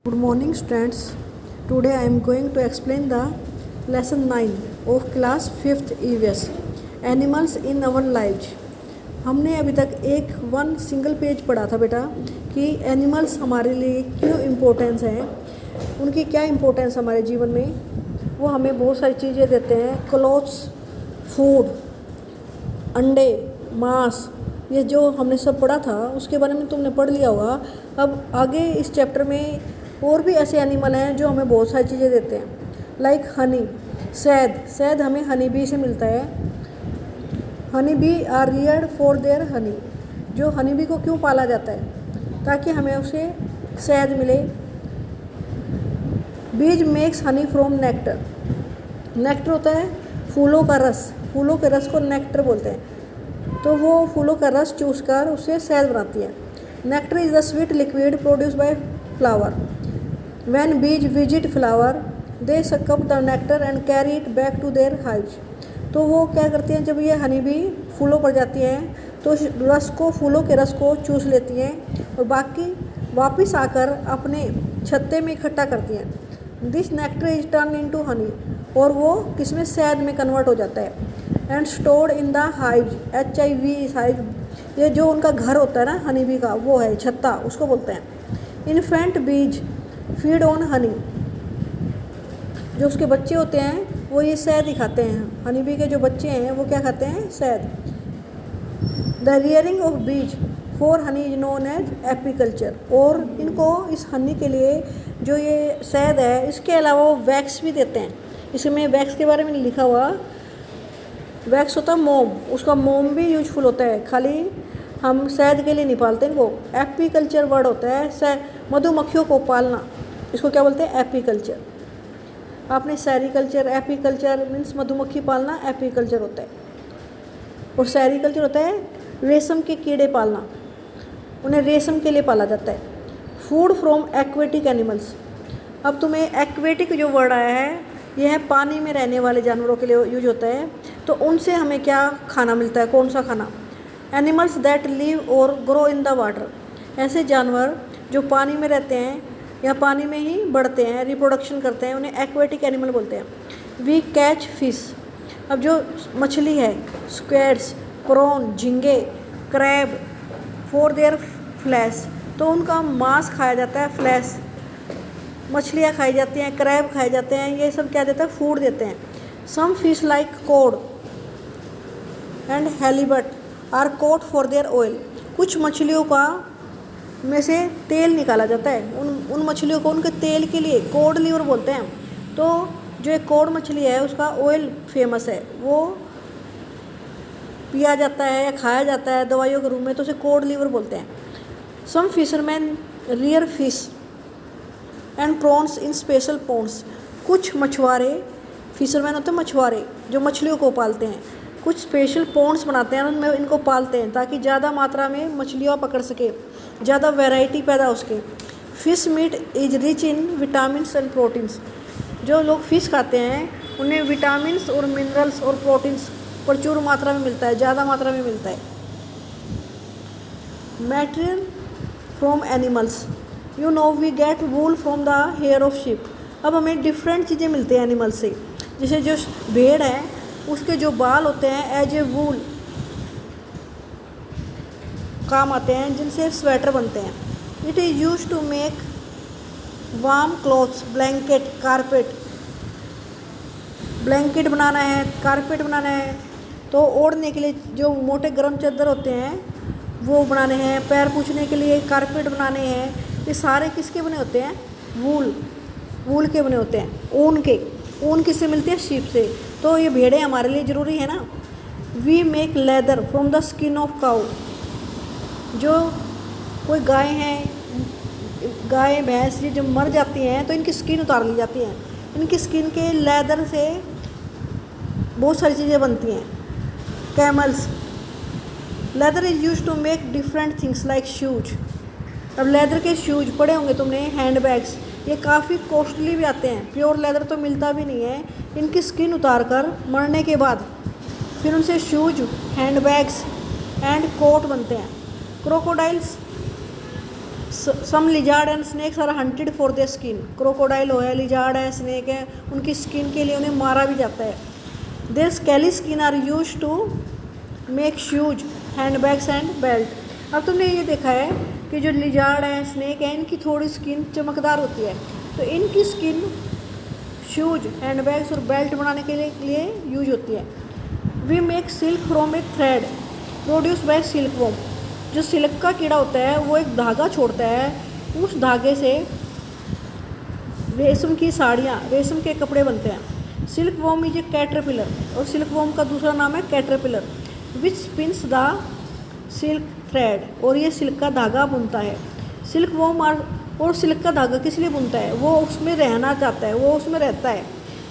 Good morning students. Today I am going to explain the lesson 9 of class 5th EVS Animals in our lives. हमने अभी तक one single page पढ़ा था बेटा कि animals हमारे लिए क्यों इम्पोर्टेंस हैं, उनकी क्या इम्पोर्टेंस हमारे जीवन में। वो हमें बहुत सारी चीज़ें देते हैं, क्लोथ्स, फूड, अंडे, मांस, ये जो हमने सब पढ़ा था उसके बारे में तुमने पढ़ लिया होगा। अब आगे इस चैप्टर में और भी ऐसे एनिमल हैं जो हमें बहुत सारी चीज़ें देते हैं, लाइक हनी, शहद हमें हनी बी से मिलता है। Honey bee are reared for their honey. जो हनी बी को क्यों पाला जाता है? ताकि हमें उसे शहद मिले। बीज makes honey from nectar. Nectar होता है फूलों का रस, फूलों के रस को नेक्टर बोलते हैं। तो वो फूलों का रस चूस कर उससे शहद बनाती है। Nectar is the sweet liquid produce by flower. When bees visit flower, they suck up the nectar and carry it back to their hives. तो वो क्या करती हैं, जब ये हनी बी फूलों पर जाती हैं तो फूलों के रस को चूस लेती हैं और बाकी वापस आकर अपने छत्ते में इकट्ठा करती हैं। This nectar is turn into Honey, और वो किसमें, शहद में कन्वर्ट हो जाता है। And stored in the hive, HIV hive, ये जो उनका घर होता है ना हनी बी का, वो है छत्ता, उसको बोलते हैं। इन्फेंट बीज फीड ऑन हनी, जो उसके बच्चे होते हैं वो ये शहद ही खाते हैं। हनी बी के जो बच्चे हैं वो क्या खाते हैं, शहद। The rearing of bees for honey is known as apiculture. और इनको, इस हनी के लिए जो ये शहद है, इसके अलावा वो वैक्स भी देते हैं। इसमें वैक्स के बारे में लिखा हुआ, वैक्स होता है मोम, उसका मोम भी यूजफुल होता है। खाली हम शहद के लिए नहीं पालते इनको। एपीकल्चर वर्ड होता है मधुमक्खियों को पालना, इसको क्या बोलते हैं, एपीकल्चर। आपने सेरिकल्चर, एपीकल्चर मीन्स मधुमक्खी पालना, एपीकल्चर होता है। और सेरिकल्चर होता है रेशम के कीड़े पालना, उन्हें रेशम के लिए पाला जाता है। Food from aquatic animals. अब तुम्हें एक्वेटिक जो वर्ड आया है, यह है पानी में रहने वाले जानवरों के लिए यूज होता है। तो उनसे हमें क्या खाना मिलता है, कौन सा खाना? एनिमल्स दैट लिव और ग्रो इन द वाटर। ऐसे जानवर जो पानी में रहते हैं या पानी में ही बढ़ते हैं, रिप्रोडक्शन करते हैं, उन्हें एक्वेटिक एनिमल बोलते हैं। We catch fish. अब जो मछली है, स्क्वैड्स, प्रॉन, झींगे, क्रैब, फॉर देयर फ्लैश, तो उनका मांस खाया जाता है, फ्लैश। मछलियाँ खाई जाती हैं, क्रैब खाए जाते हैं, ये सब क्या देता है, फूड देते हैं। Some fish like cod and halibut are caught for their oil. कुछ मछलियों का में से तेल निकाला जाता है, उन मछलियों को उनके तेल के लिए कोड लीवर बोलते हैं। तो जो एक कोड मछली है उसका ऑयल फेमस है, वो पिया जाता है या खाया जाता है दवाइयों के रूप में, तो उसे कोड लीवर बोलते हैं। Some fisherman rear fish and prawns in special ponds. कुछ मछुआरे, फिशरमैन होते हैं मछुआरे जो मछलियों को पालते हैं, कुछ स्पेशल पॉन्ड्स बनाते हैं, उनमें इनको पालते हैं ताकि ज़्यादा मात्रा में मछलियाँ पकड़ सके, ज़्यादा वैरायटी पैदा हो सके। Fish meat is rich in vitamins and proteins. जो लोग फ़िश खाते हैं उन्हें विटामिन्स और मिनरल्स और प्रोटीन्स प्रचुर मात्रा में मिलता है, ज़्यादा मात्रा में मिलता है। Material from animals, you know we get wool from the hair of sheep. अब हमें डिफरेंट चीज़ें मिलती हैं एनिमल से। जैसे जो भेड़ है उसके जो बाल होते हैं एज ए वूल काम आते हैं, जिनसे स्वेटर बनते हैं। It is use to make warm clothes, blanket, carpet. Blanket बनाना है, कारपेट बनाना है, तो ओढ़ने के लिए जो मोटे गर्म चादर होते हैं वो बनाने हैं, पैर पोंछने के लिए कारपेट बनाने हैं। ये सारे किसके बने होते हैं, वूल के बने होते हैं, ऊन के। ऊन किससे मिलती है, शीप से। तो ये भेड़ें हमारे लिए ज़रूरी है ना। We make leather from the skin of cow. जो कोई गाय हैं, गाय भैंस ये जब मर जाती हैं तो इनकी स्किन उतार ली जाती है। इनकी स्किन के लेदर से बहुत सारी चीज़ें बनती हैं। Camels, leather is use to make different things like shoes. अब लेदर के शूज पड़े होंगे तुमने, हैंड बैग्स, ये काफ़ी कॉस्टली भी आते हैं, प्योर लेदर तो मिलता भी नहीं है। इनकी स्किन उतार कर मरने के बाद फिर उनसे shoes, hand bags and coat बनते हैं। Crocodiles some lizard and snakes are hunted for their skin. Crocodile हो है, लिजार्ड है, स्नेक है, उनकी स्किन के लिए उन्हें मारा भी जाता है। Their scaly skin are used to make shoes, hand bags and belt. अब तुमने ये देखा है कि जो लिजार्ड है, स्नेक है, इनकी थोड़ी स्किन चमकदार होती है, तो इनकी स्किन शूज, हैंड बैग्स और बेल्ट बनाने के लिए यूज होती है। We make silk from a thread produce by silk worm. जो सिल्क का कीड़ा होता है वो एक धागा छोड़ता है, उस धागे से रेशम की साड़ियाँ, रेशम के कपड़े बनते हैं। Silk worm is a caterpillar, और सिल्क वॉर्म का दूसरा नाम है caterpillar, which spins the silk thread, और ये सिल्क का धागा बुनता है। सिल्क वॉर्म और सिल्क का धागा किस लिए बुनता है? वो उसमें रहना चाहता है, वो उसमें रहता है,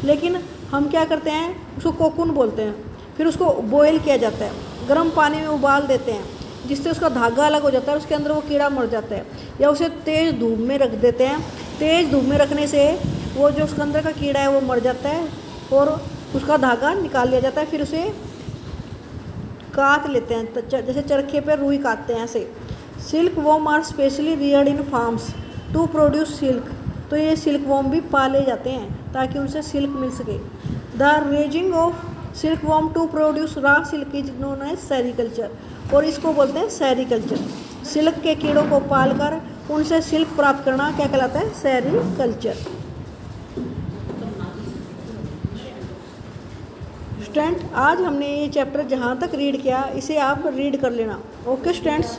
लेकिन हम क्या करते हैं, उसको कोकून बोलते हैं। फिर उसको बॉयल किया जाता है, गर्म पानी में उबाल देते हैं, जिससे उसका धागा अलग हो जाता है, उसके अंदर वो कीड़ा मर जाता है। या उसे तेज़ धूप में रख देते हैं, तेज़ धूप में रखने से वो जो उसके अंदर का कीड़ा है वो मर जाता है और उसका धागा निकाल लिया जाता है। फिर उसे काट लेते हैं, जैसे चरखे पर रुई काटते हैं ऐसे। Silk worm are specially reared in farms to produce silk. तो ये सिल्क वॉर्म भी पाले जाते हैं ताकि उनसे सिल्क मिल सके। The raising of silk worm to produce raw silk is known as sericulture, और इसको बोलते हैं सेरीकल्चर। सिल्क के कीड़ों को पालकर उनसे सिल्क प्राप्त करना क्या कहलाता है? सेरीकल्चर। स्टूडेंट, आज हमने ये चैप्टर जहाँ तक रीड किया इसे आप रीड कर लेना। Okay students.